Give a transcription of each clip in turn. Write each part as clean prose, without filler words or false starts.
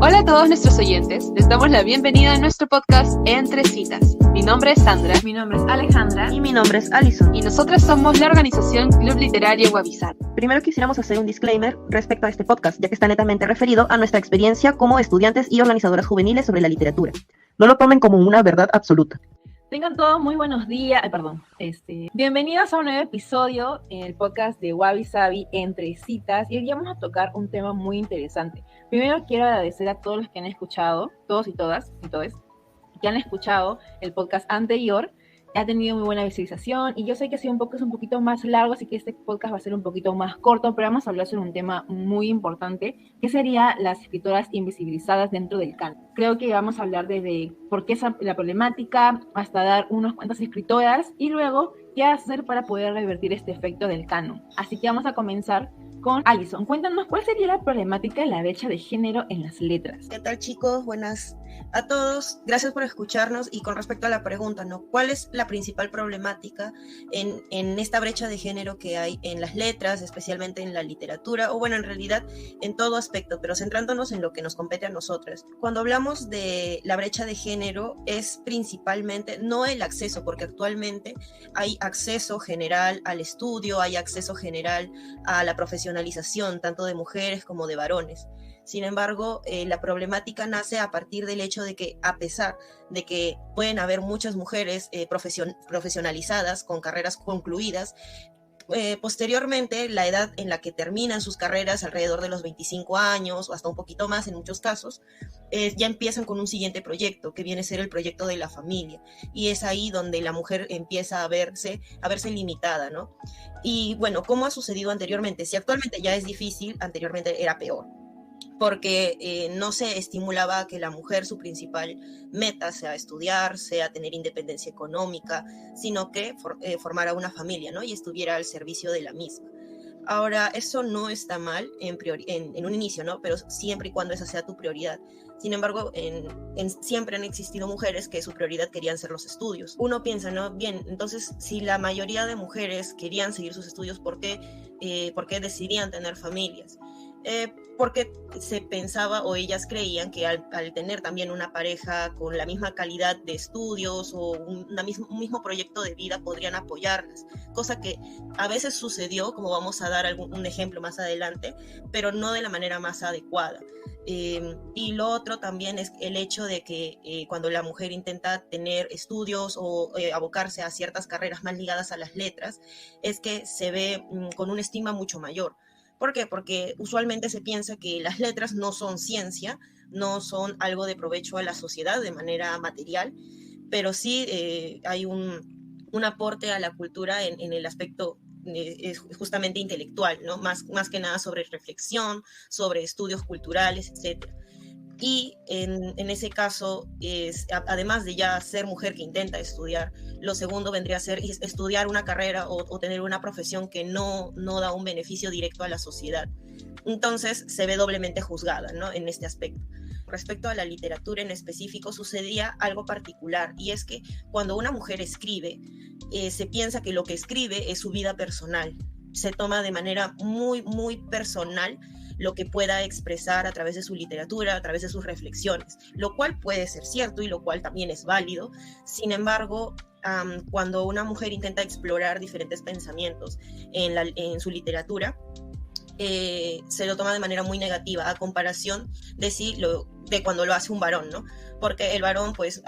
Hola a todos nuestros oyentes, les damos la bienvenida a nuestro podcast Entre Citas. Mi nombre es Sandra. Mi nombre es Alejandra. Y mi nombre es Alison. Y nosotras somos la organización Club Literario Wabi Sabi. Primero quisiéramos hacer un disclaimer respecto a este podcast, ya que está netamente referido a nuestra experiencia como estudiantes y organizadoras juveniles sobre la literatura. No lo tomen como una verdad absoluta. Tengan todos muy buenos días, bienvenidos a un nuevo episodio en el podcast de Wabi Sabi Entre Citas, y hoy vamos a tocar un tema muy interesante. Primero quiero agradecer a todos los que han escuchado, todos y todas, que han escuchado el podcast anterior. Ha tenido muy buena visualización y yo sé que ha sido un poquito más largo, así que este podcast va a ser un poquito más corto, pero vamos a hablar sobre un tema muy importante, que sería las escritoras invisibilizadas dentro del canon. Creo que vamos a hablar desde por qué es la problemática, hasta dar unas cuantas escritoras y luego qué hacer para poder revertir este efecto del canon. Así que vamos a comenzar con Alison. Cuéntanos, ¿cuál sería la problemática de la brecha de género en las letras? ¿Qué tal, chicos? Buenas a todos. Gracias por escucharnos. Y con respecto a la pregunta, ¿no? ¿Cuál es la principal problemática en esta brecha de género que hay en las letras, especialmente en la literatura, o bueno, en realidad en todo aspecto, pero centrándonos en lo que nos compete a nosotras? Cuando hablamos de la brecha de género, es principalmente no el acceso, porque actualmente hay acceso general al estudio, hay acceso general a la profesionalización, tanto de mujeres como de varones. Sin embargo, la problemática nace a partir del hecho de que, a pesar de que pueden haber muchas mujeres profesionalizadas con carreras concluidas, posteriormente, la edad en la que terminan sus carreras, alrededor de los 25 años o hasta un poquito más en muchos casos, ya empiezan con un siguiente proyecto, que viene a ser el proyecto de la familia. Y es ahí donde la mujer empieza a verse limitada, ¿no? Y bueno, ¿cómo ha sucedido anteriormente? Si actualmente ya es difícil, anteriormente era peor, porque no se estimulaba que la mujer, su principal meta sea estudiar, sea tener independencia económica, sino que formara una familia, ¿no? Y estuviera al servicio de la misma. Ahora, eso no está mal en un inicio, ¿no? Pero siempre y cuando esa sea tu prioridad. Sin embargo, siempre han existido mujeres que su prioridad querían ser los estudios. Uno piensa, ¿no? Bien, entonces, si la mayoría de mujeres querían seguir sus estudios, ¿por qué decidían tener familias? Porque se pensaba, o ellas creían, que al tener también una pareja con la misma calidad de estudios o un mismo proyecto de vida, podrían apoyarlas, cosa que a veces sucedió, como vamos a dar un ejemplo más adelante, pero no de la manera más adecuada. Y lo otro también es el hecho de que cuando la mujer intenta tener estudios o abocarse a ciertas carreras más ligadas a las letras, es que se ve con un estigma mucho mayor. ¿Por qué? Porque usualmente se piensa que las letras no son ciencia, no son algo de provecho a la sociedad de manera material, pero sí hay un aporte a la cultura en el aspecto justamente intelectual, ¿no? Más que nada sobre reflexión, sobre estudios culturales, etc. Y en ese caso, además de ya ser mujer que intenta estudiar, lo segundo vendría a ser estudiar una carrera o tener una profesión que no da un beneficio directo a la sociedad. Entonces se ve doblemente juzgada, ¿no? En este aspecto. Respecto a la literatura en específico, sucedía algo particular, y es que cuando una mujer escribe, se piensa que lo que escribe es su vida personal. Se toma de manera muy, muy personal lo que pueda expresar a través de su literatura, a través de sus reflexiones, lo cual puede ser cierto y lo cual también es válido. Sin embargo, cuando una mujer intenta explorar diferentes pensamientos en su literatura, se lo toma de manera muy negativa, a comparación de cuando lo hace un varón, ¿no? Porque el varón, pues,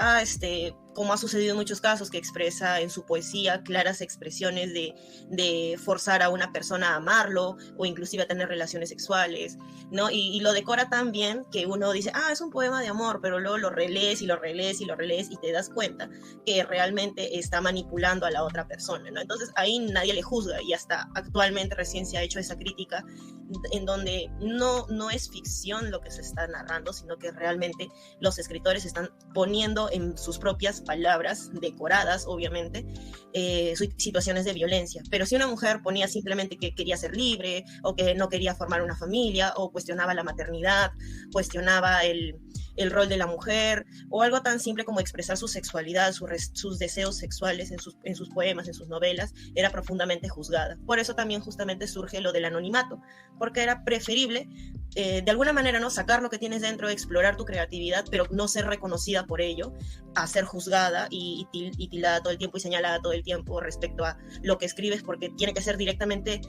como ha sucedido en muchos casos, que expresa en su poesía claras expresiones de forzar a una persona a amarlo o inclusive a tener relaciones sexuales, ¿no? Y lo decora tan bien que uno dice, es un poema de amor, pero luego lo relees y lo relees y lo relees y te das cuenta que realmente está manipulando a la otra persona, ¿no? Entonces ahí nadie le juzga, y hasta actualmente recién se ha hecho esa crítica en donde no es ficción lo que se está narrando, sino que realmente los escritores están poniendo en sus propias palabras, decoradas obviamente, situaciones de violencia. Pero si una mujer ponía simplemente que quería ser libre, o que no quería formar una familia, o cuestionaba la maternidad, cuestionaba el rol de la mujer, o algo tan simple como expresar su sexualidad, sus deseos sexuales en sus poemas, en sus novelas, era profundamente juzgada. Por eso también justamente surge lo del anonimato, porque era preferible de alguna manera, ¿no?, sacar lo que tienes dentro, explorar tu creatividad, pero no ser reconocida por ello, a ser juzgada y tildada todo el tiempo y señalada todo el tiempo respecto a lo que escribes, porque tiene que ser directamente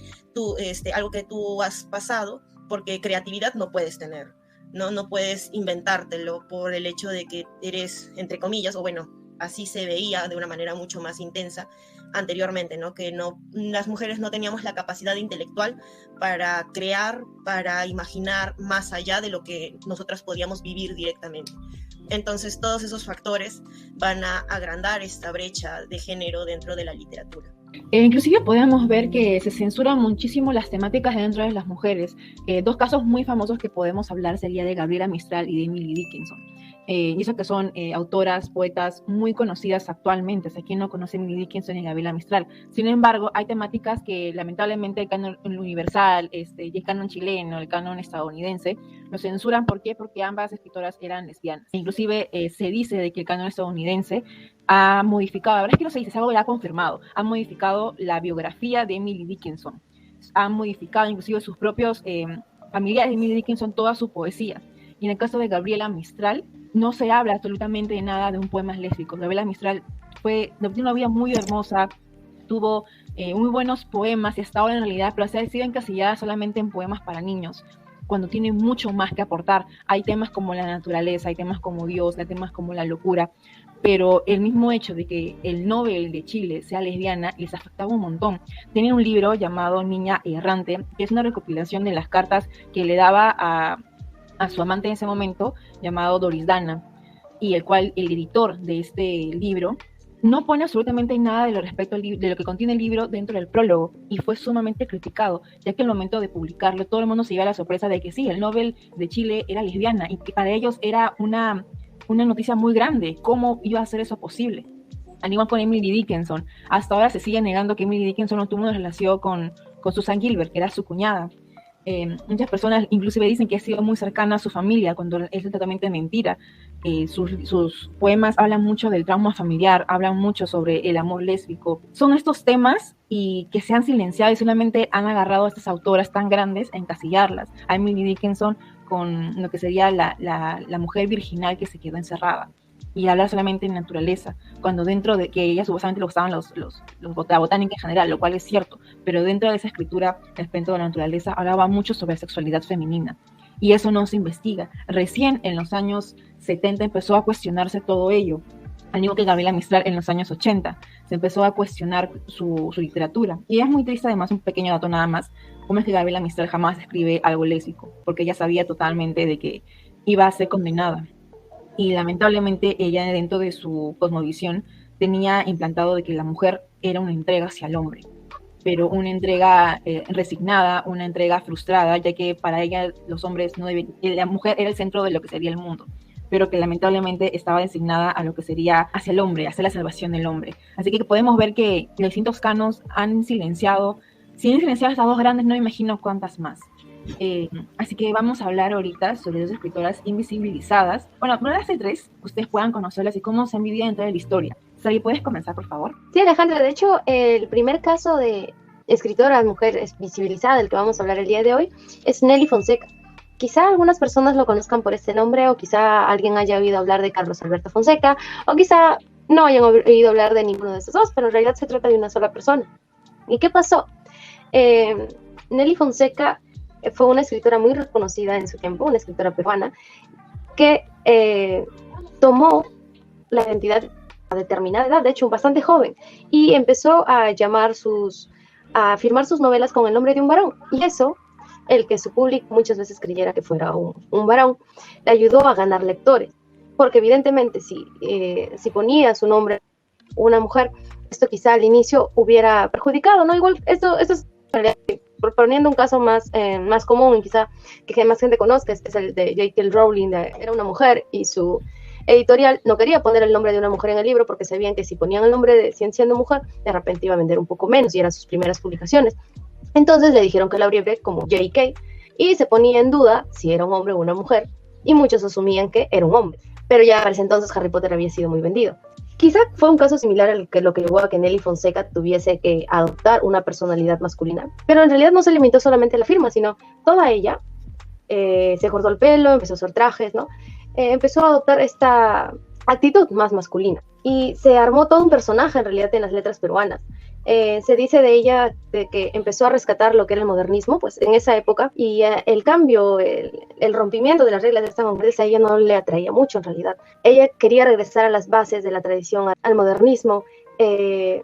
algo que tú has pasado, porque creatividad no puedes tener, no puedes inventártelo por el hecho de que eres, entre comillas, o bueno, así se veía de una manera mucho más intensa anteriormente, ¿no? Que las mujeres no teníamos la capacidad intelectual para crear, para imaginar más allá de lo que nosotras podíamos vivir directamente. Entonces todos esos factores van a agrandar esta brecha de género dentro de la literatura. Inclusive podemos ver que se censuran muchísimo las temáticas dentro de las mujeres. Dos casos muy famosos que podemos hablar sería de Gabriela Mistral y de Emily Dickinson. Y eso que son autoras, poetas muy conocidas actualmente. O sea, ¿quién no conoce a Emily Dickinson y Gabriela Mistral? Sin embargo, hay temáticas que lamentablemente el canon universal, y el canon chileno, el canon estadounidense, lo censuran. ¿Por qué? Porque ambas escritoras eran lesbianas. Inclusive se dice de que el canon estadounidense ha modificado, la verdad es que no se dice, es algo ya confirmado, ha modificado la biografía de Emily Dickinson, ha modificado inclusive sus propios familiares de Emily Dickinson, toda su poesía. Y en el caso de Gabriela Mistral, no se habla absolutamente de nada de un poema lésbico. Gabriela Mistral tuvo una vida muy hermosa, tuvo muy buenos poemas y hasta ahora en realidad, pero se ha sido encasillada solamente en poemas para niños, cuando tiene mucho más que aportar. Hay temas como la naturaleza, hay temas como Dios, hay temas como la locura, pero el mismo hecho de que el Nobel de Chile sea lesbiana les afectaba un montón. Tenía un libro llamado Niña Errante, que es una recopilación de las cartas que le daba a su amante en ese momento, llamado Doris Dana, y el cual el editor de este libro no pone absolutamente nada de lo respecto de lo que contiene el libro dentro del prólogo, y fue sumamente criticado, ya que al momento de publicarlo todo el mundo se lleva a la sorpresa de que sí, el Nobel de Chile era lesbiana, y que para ellos era una noticia muy grande. ¿Cómo iba a ser eso posible? Al igual con Emily Dickinson, hasta ahora se sigue negando que Emily Dickinson no tuvo una relación con Susan Gilbert, que era su cuñada. Muchas personas inclusive dicen que ha sido muy cercana a su familia, cuando es totalmente mentira. Sus poemas hablan mucho del trauma familiar, hablan mucho sobre el amor lésbico. Son estos temas y que se han silenciado y solamente han agarrado a estas autoras tan grandes a encasillarlas. A Emily Dickinson con lo que sería la mujer virginal que se quedó encerrada, y hablar solamente de naturaleza, cuando dentro de que ella supuestamente le gustaban la botánica en general, lo cual es cierto, pero dentro de esa escritura respecto de la naturaleza hablaba mucho sobre sexualidad femenina, y eso no se investiga. Recién en los años 70 empezó a cuestionarse todo ello, al igual que Gabriela Mistral en los años 80, se empezó a cuestionar su literatura. Y es muy triste, además, un pequeño dato nada más, cómo es que Gabriela Mistral jamás escribe algo lésbico, porque ella sabía totalmente de que iba a ser condenada. Y lamentablemente ella, dentro de su cosmovisión, tenía implantado de que la mujer era una entrega hacia el hombre, pero una entrega resignada, una entrega frustrada, ya que para ella los hombres no deben, la mujer era el centro de lo que sería el mundo, pero que lamentablemente estaba designada a lo que sería hacia el hombre, hacia la salvación del hombre. Así que podemos ver que los distintos canos han silenciado, si han silenciado estas dos grandes, no me imagino cuántas más. Así que vamos a hablar ahorita sobre dos escritoras invisibilizadas. Bueno, primero las tres, ustedes puedan conocerlas y cómo se han vivido dentro de la historia. Sally, ¿puedes comenzar, por favor? Sí, Alejandra, de hecho, el primer caso de escritora mujer visibilizada del que vamos a hablar el día de hoy es Nelly Fonseca. Quizá algunas personas lo conozcan por este nombre, o quizá alguien haya oído hablar de Carlos Alberto Fonseca, o quizá no hayan oído hablar de ninguno de estos dos, pero en realidad se trata de una sola persona. ¿Y qué pasó? Nelly Fonseca fue una escritora muy reconocida en su tiempo, una escritora peruana, que tomó la identidad a determinada edad, de hecho bastante joven, y empezó a firmar sus novelas con el nombre de un varón, y eso, el que su público muchas veces creyera que fuera un varón, le ayudó a ganar lectores, porque evidentemente si ponía su nombre una mujer, esto quizá al inicio hubiera perjudicado, ¿no? Igual, esto es poniendo un caso más común y quizá que más gente conozca, es el de J.K. Rowling, era una mujer y su editorial no quería poner el nombre de una mujer en el libro porque sabían que si ponían el nombre de siendo mujer, de repente iba a vender un poco menos y eran sus primeras publicaciones. Entonces le dijeron que la abreviara como J.K. y se ponía en duda si era un hombre o una mujer y muchos asumían que era un hombre. Pero ya para ese entonces Harry Potter había sido muy vendido. Quizá fue un caso similar al que lo que llevó a que Nelly Fonseca tuviese que adoptar una personalidad masculina, pero en realidad no se limitó solamente a la firma, sino toda ella se cortó el pelo, empezó a usar trajes, ¿no? Empezó a adoptar esta actitud más masculina y se armó todo un personaje en realidad en las letras peruanas. Se dice de ella de que empezó a rescatar lo que era el modernismo, pues en esa época, y el cambio, el rompimiento de las reglas de esta mujeres a ella no le atraía mucho en realidad. Ella quería regresar a las bases de la tradición, al modernismo,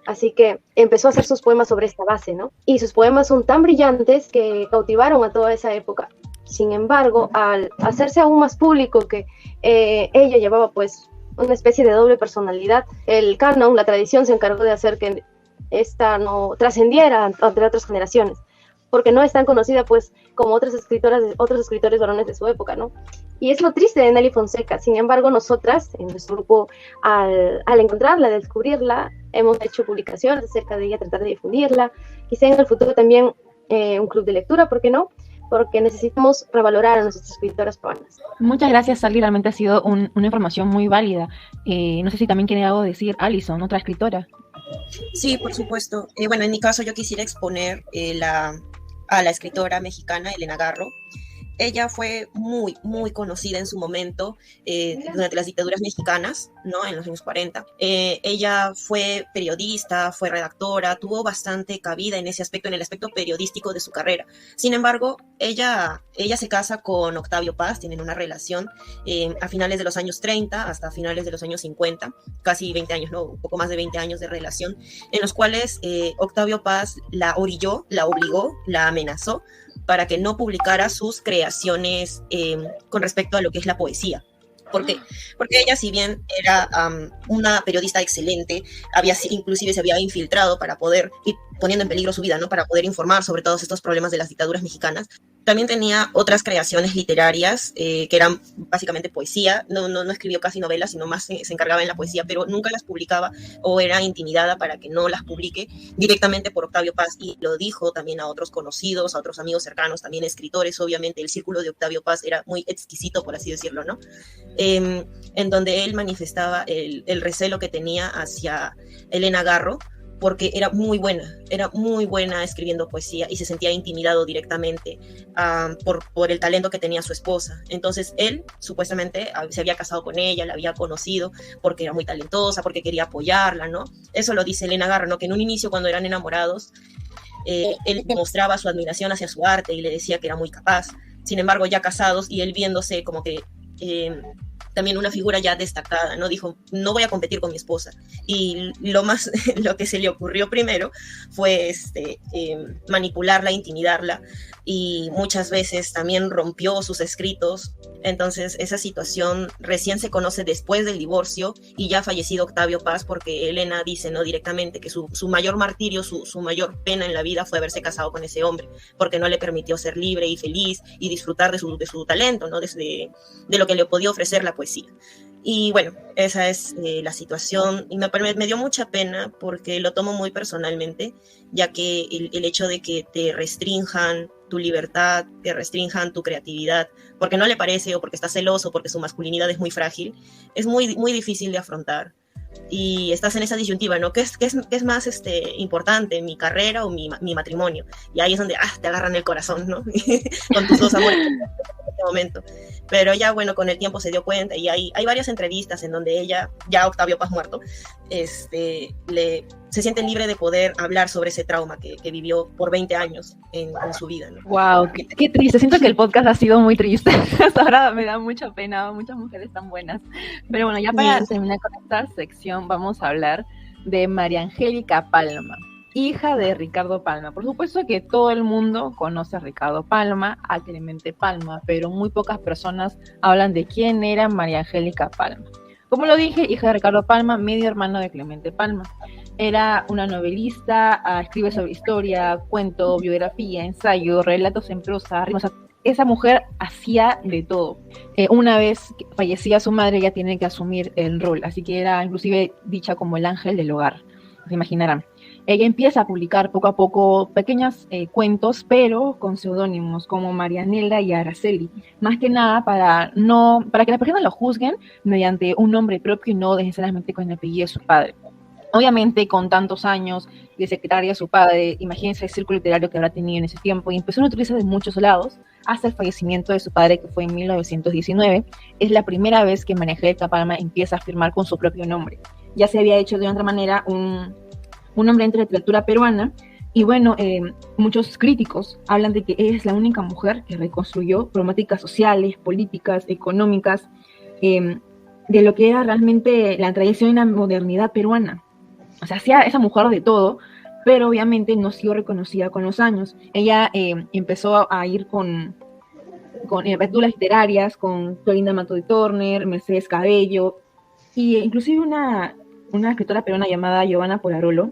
así que empezó a hacer sus poemas sobre esta base, ¿no? Y sus poemas son tan brillantes que cautivaron a toda esa época. Sin embargo, al hacerse aún más público que ella llevaba pues una especie de doble personalidad, el canon, la tradición se encargó de hacer que esta no trascendiera entre otras generaciones, porque no es tan conocida pues como otros escritores varones de su época, ¿no? Y es lo triste de Nelly Fonseca. Sin embargo, nosotras, en nuestro grupo, al encontrarla, al descubrirla, hemos hecho publicaciones acerca de ella, tratar de difundirla, quizá en el futuro también un club de lectura, ¿por qué no? Porque necesitamos revalorar a nuestras escritoras peruanas. Muchas gracias, Sally, realmente ha sido una información muy válida. No sé si también quiere algo decir Alison, otra escritora. Sí, por supuesto. Bueno, en mi caso yo quisiera exponer a la escritora mexicana Elena Garro. Ella fue muy, muy conocida en su momento durante las dictaduras mexicanas, ¿no? En los años 40. Ella fue periodista, fue redactora, tuvo bastante cabida en ese aspecto, en el aspecto periodístico de su carrera. Sin embargo, ella se casa con Octavio Paz, tienen una relación a finales de los años 30 hasta finales de los años 50, casi 20 años, ¿no? Un poco más de 20 años de relación, en los cuales Octavio Paz la orilló, la obligó, la amenazó para que no publicara sus creaciones con respecto a lo que es la poesía. ¿Por qué? Porque ella, si bien era una periodista excelente, inclusive se había infiltrado para poder ir poniendo en peligro su vida, ¿no? Para poder informar sobre todos estos problemas de las dictaduras mexicanas. También tenía otras creaciones literarias que eran básicamente poesía. No escribió casi novelas, sino más se encargaba en la poesía, pero nunca las publicaba o era intimidada para que no las publique directamente por Octavio Paz. Y lo dijo también a otros conocidos, a otros amigos cercanos, también escritores. Obviamente el círculo de Octavio Paz era muy exquisito, por así decirlo, ¿no? En donde él manifestaba el recelo que tenía hacia Elena Garro, porque era muy buena escribiendo poesía y se sentía intimidado directamente por el talento que tenía su esposa. Entonces él supuestamente se había casado con ella, la había conocido porque era muy talentosa, porque quería apoyarla, ¿no? Eso lo dice Elena Garro, ¿no? Que en un inicio, cuando eran enamorados, él mostraba su admiración hacia su arte y le decía que era muy capaz. Sin embargo, ya casados y él viéndose como que también una figura ya destacada, ¿no? Dijo, no voy a competir con mi esposa. Y lo que se le ocurrió primero fue manipularla, intimidarla, y muchas veces también rompió sus escritos. Entonces esa situación recién se conoce después del divorcio y ya fallecido Octavio Paz, porque Elena dice, ¿no? Directamente que su mayor martirio, su mayor pena en la vida fue haberse casado con ese hombre, porque no le permitió ser libre y feliz y disfrutar de su talento, ¿no? De lo que le podía ofrecer la poesía. Y bueno, esa es la situación, y me dio mucha pena porque lo tomo muy personalmente, ya que el hecho de que te restrinjan tu libertad, te restrinjan tu creatividad, porque no le parece, o porque está celoso, porque su masculinidad es muy frágil, es muy, muy difícil de afrontar. Y estás en esa disyuntiva, ¿no? ¿Qué es más importante, mi carrera o mi matrimonio? Y ahí es donde te agarran el corazón, ¿no? Con tus dos amores en este momento. Pero ya, bueno, con el tiempo se dio cuenta, y hay varias entrevistas en donde ella, ya Octavio Paz muerto, se siente libre de poder hablar sobre ese trauma que vivió por 20 años en su vida, ¿no? Wow, qué triste. Siento que el podcast ha sido muy triste. Hasta ahora me da mucha pena, muchas mujeres tan buenas. Pero bueno, ya para terminar con esta sección, vamos a hablar de María Angélica Palma, hija de Ricardo Palma. Por supuesto que todo el mundo conoce a Ricardo Palma, a Clemente Palma, pero muy pocas personas hablan de quién era María Angélica Palma. Como lo dije, hija de Ricardo Palma, medio hermano de Clemente Palma. Era una novelista, escribe sobre historia, cuento, biografía, ensayo, relatos en prosa, rimas. Esa mujer hacía de todo. Una vez que fallecía su madre, ella tiene que asumir el rol, así que era inclusive dicha como el ángel del hogar, se imaginarán. ella empieza a publicar poco a poco pequeños cuentos, pero con seudónimos como Marianela y Araceli, más que nada para que las personas lo juzguen mediante un nombre propio y no necesariamente con el apellido de su padre. Obviamente, con tantos años de secretaria de su padre, imagínense el círculo literario que habrá tenido en ese tiempo, y empezó a utilizar de muchos lados hasta el fallecimiento de su padre, que fue en 1919. Es la primera vez que María Angélica Palma empieza a firmar con su propio nombre. Ya se había hecho de otra manera un nombre entre literatura peruana, y bueno, muchos críticos hablan de que ella es la única mujer que reconstruyó problemáticas sociales, políticas, económicas, de lo que era realmente la tradición y la modernidad peruana. O sea, hacía esa mujer de todo, pero obviamente no ha sido reconocida con los años. Ella empezó a ir con aventuras literarias, con Clorinda Mato de Torner, Mercedes Cabello, y inclusive una escritora peruana llamada Giovanna Polarolo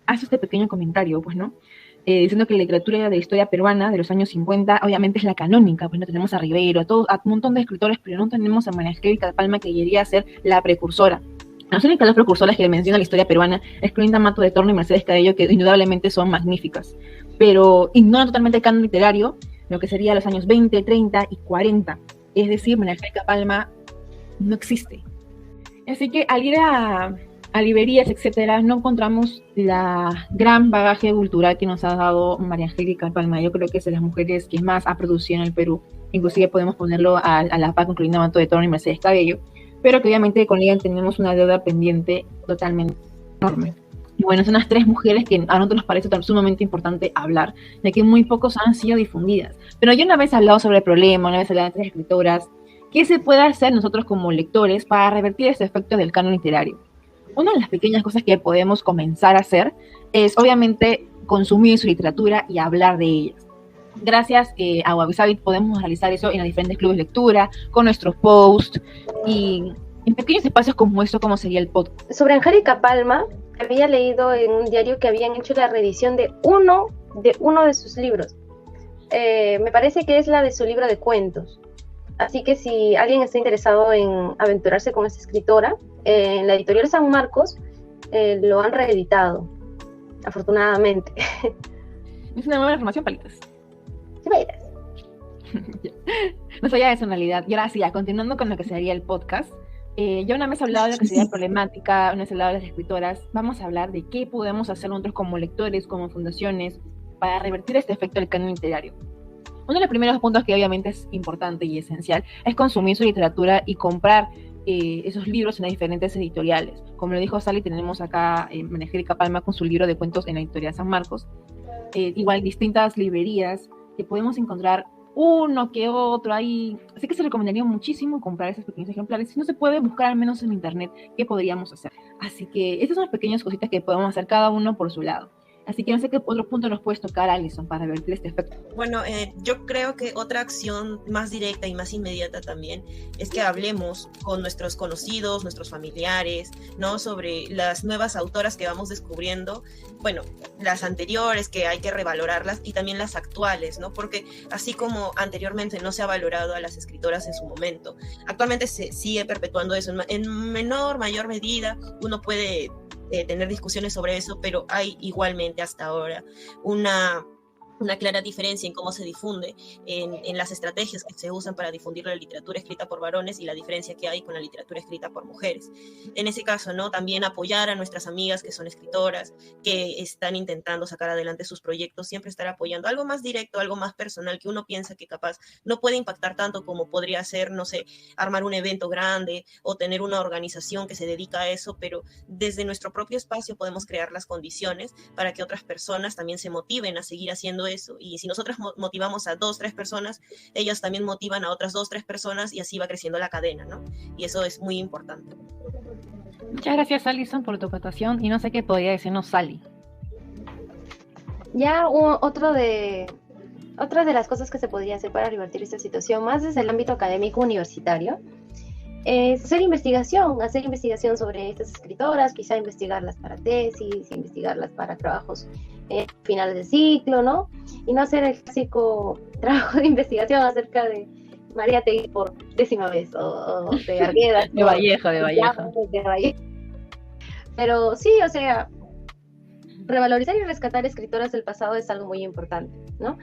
hace este pequeño comentario, pues, ¿no? Diciendo que la literatura de la historia peruana de los años 50 obviamente es la canónica, pues no tenemos a Rivero, a un montón de escritores, pero no tenemos a María Angélica Palma, que llegaría a ser la precursora. Las únicas dos precursoras que le menciona la historia peruana es Clorinda Mato de Torno y Mercedes Cabello, que indudablemente son magníficas, pero ignoran totalmente el canon literario, lo que sería los años 20, 30 y 40. Es decir, María Angélica Palma no existe. Así que al ir a librerías, etcétera, no encontramos la gran bagaje cultural que nos ha dado María Angélica Palma. Yo creo que es de las mujeres que más ha producido en el Perú. Inclusive podemos ponerlo a la par con Clorinda Mato de Torno y Mercedes Cabello, pero que obviamente con ella tenemos una deuda pendiente totalmente enorme. Y bueno, son las tres mujeres que a nosotros nos parece sumamente importante hablar, ya que muy pocos han sido difundidas. Pero yo una vez he hablado sobre el problema, una vez he hablado de tres escritoras. ¿Qué se puede hacer nosotros como lectores para revertir este efecto del canon literario? Una de las pequeñas cosas que podemos comenzar a hacer es, obviamente, consumir su literatura y hablar de ellas. Gracias a Wabi Sabi podemos realizar eso en los diferentes clubes de lectura, con nuestros posts y en pequeños espacios como esto, como sería el podcast. Sobre Angélica Palma, había leído en un diario que habían hecho la reedición de uno de sus libros. Me parece que es la de su libro de cuentos. Así que si alguien está interesado en aventurarse con esta escritora, en la editorial San Marcos lo han reeditado, afortunadamente. Es una nueva información, Palitas. Sí, verás. No sabía eso en realidad. Y ahora sí, continuando con lo que sería el podcast, ya una vez hablado de lo que sería problemática, una vez hablado de las escritoras, vamos a hablar de qué podemos hacer nosotros como lectores, como fundaciones, para revertir este efecto del canon literario. Uno de los primeros puntos que obviamente es importante y esencial es consumir su literatura y comprar esos libros en las diferentes editoriales. Como lo dijo Sally, tenemos acá María Angélica Palma con su libro de cuentos en la editorial San Marcos. Igual distintas librerías que podemos encontrar uno que otro ahí. Así que se recomendaría muchísimo comprar esos pequeños ejemplares. Si no se puede, buscar al menos en internet qué podríamos hacer. Así que estas son las pequeñas cositas que podemos hacer cada uno por su lado. Así que no sé qué otro punto nos puedes tocar, Alison, para revertir este efecto. Bueno, yo creo que otra acción más directa y más inmediata también es que hablemos con nuestros conocidos, nuestros familiares, ¿no? Sobre las nuevas autoras que vamos descubriendo, bueno, las anteriores que hay que revalorarlas y también las actuales, ¿no? Porque así como anteriormente no se ha valorado a las escritoras en su momento, actualmente se sigue perpetuando eso en menor, mayor medida. Uno puede tener discusiones sobre eso, pero hay igualmente hasta ahora una clara diferencia en cómo se difunde, en las estrategias que se usan para difundir la literatura escrita por varones y la diferencia que hay con la literatura escrita por mujeres. En ese caso, ¿no? También apoyar a nuestras amigas que son escritoras, que están intentando sacar adelante sus proyectos, siempre estar apoyando algo más directo, algo más personal, que uno piensa que capaz no puede impactar tanto como podría ser, no sé, armar un evento grande o tener una organización que se dedica a eso, pero desde nuestro propio espacio podemos crear las condiciones para que otras personas también se motiven a seguir haciendo eso. Y si nosotras motivamos a 2, 3 personas, ellas también motivan a otras 2, 3 personas y así va creciendo la cadena, ¿no? Y eso es muy importante. Muchas gracias, Alison, por tu acotación. Y no sé qué podría decirnos Sally. Ya otra de las cosas que se podría hacer para revertir esta situación, más desde el ámbito académico universitario, es hacer investigación sobre estas escritoras, quizá investigarlas para tesis, investigarlas para trabajos finales de ciclo, ¿no? Y no hacer el clásico trabajo de investigación acerca de María Tegui por 10ª vez, o de Arguedas. de Vallejo. Pero sí, o sea, revalorizar y rescatar escritoras del pasado es algo muy importante, ¿no?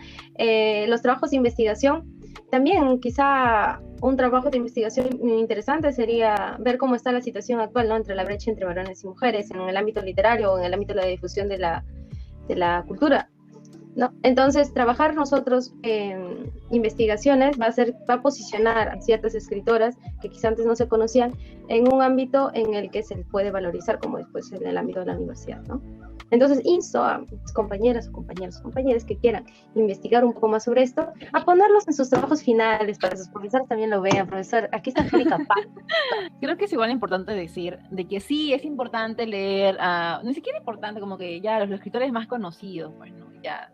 Los trabajos de investigación, también quizá un trabajo de investigación interesante sería ver cómo está la situación actual, ¿no? Entre la brecha entre varones y mujeres en el ámbito literario o en el ámbito de la difusión de la cultura, ¿no? Entonces, trabajar nosotros en investigaciones va a posicionar a ciertas escritoras que quizá antes no se conocían en un ámbito en el que se puede valorizar, como después en el ámbito de la universidad, ¿no? Entonces, insto a compañeras o compañeros que quieran investigar un poco más sobre esto, a ponerlos en sus trabajos finales para que sus profesores también lo vean. Profesor, aquí está Angélica Paz. Creo que es igual importante decir de que sí, es importante leer, ni siquiera importante, como que ya los escritores más conocidos, bueno, ya,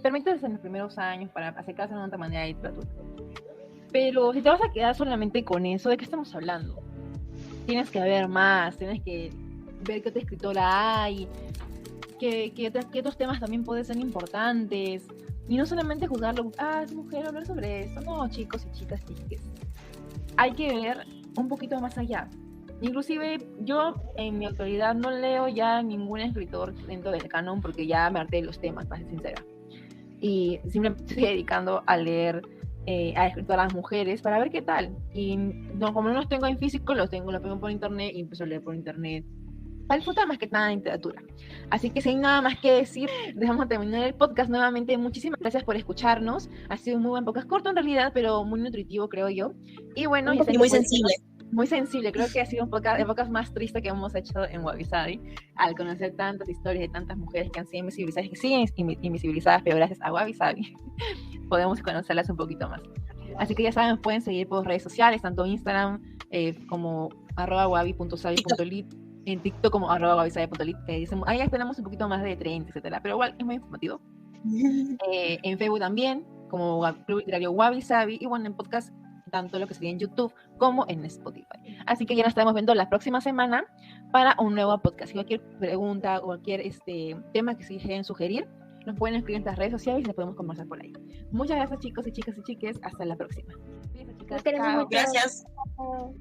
permítanse en los primeros años para acercarse de otra manera a la literatura. Pero si te vas a quedar solamente con eso, ¿de qué estamos hablando? Tienes que ver más, tienes que ver qué otra escritora hay, qué otros temas también pueden ser importantes, y no solamente juzgarlo, es mujer, hablar sobre esto. No, chicos y chicas, chiques, hay que ver un poquito más allá. Inclusive yo en mi actualidad no leo ya ningún escritor dentro del canon porque ya me harté de los temas, para ser sincera, y simplemente estoy dedicando a leer a escritoras mujeres para ver qué tal, y no, como no los tengo en físico, los pongo por internet y empiezo a leer por internet para disfrutar más que nada de literatura. Así que sin nada más que decir, dejamos terminar el podcast nuevamente. Muchísimas gracias por escucharnos. Ha sido un muy buen podcast, corto en realidad, pero muy nutritivo, creo yo. Y bueno, y muy sensible. Muy sensible, creo que ha sido un podcast más triste que hemos hecho en Wabi Sabi, al conocer tantas historias de tantas mujeres que han sido invisibilizadas, que siguen invisibilizadas, pero gracias a Wabi Sabi podemos conocerlas un poquito más. Así que ya saben, pueden seguir por redes sociales, tanto Instagram como @wabi.sabi.lit, en TikTok como @wabisabi.lit, ahí ya tenemos un poquito más de trends, etcétera, pero igual es muy informativo. En Facebook también, como Club Literario Wabi Sabi, y bueno, en podcast, tanto lo que sería en YouTube como en Spotify. Así que ya nos estaremos viendo la próxima semana para un nuevo podcast. Si cualquier pregunta o cualquier tema que se quieren sugerir, nos pueden escribir en nuestras redes sociales y nos podemos conversar por ahí. Muchas gracias, chicos y chicas y chiques. Hasta la próxima. Chicas, Nos queremos mucho. Gracias. Chao.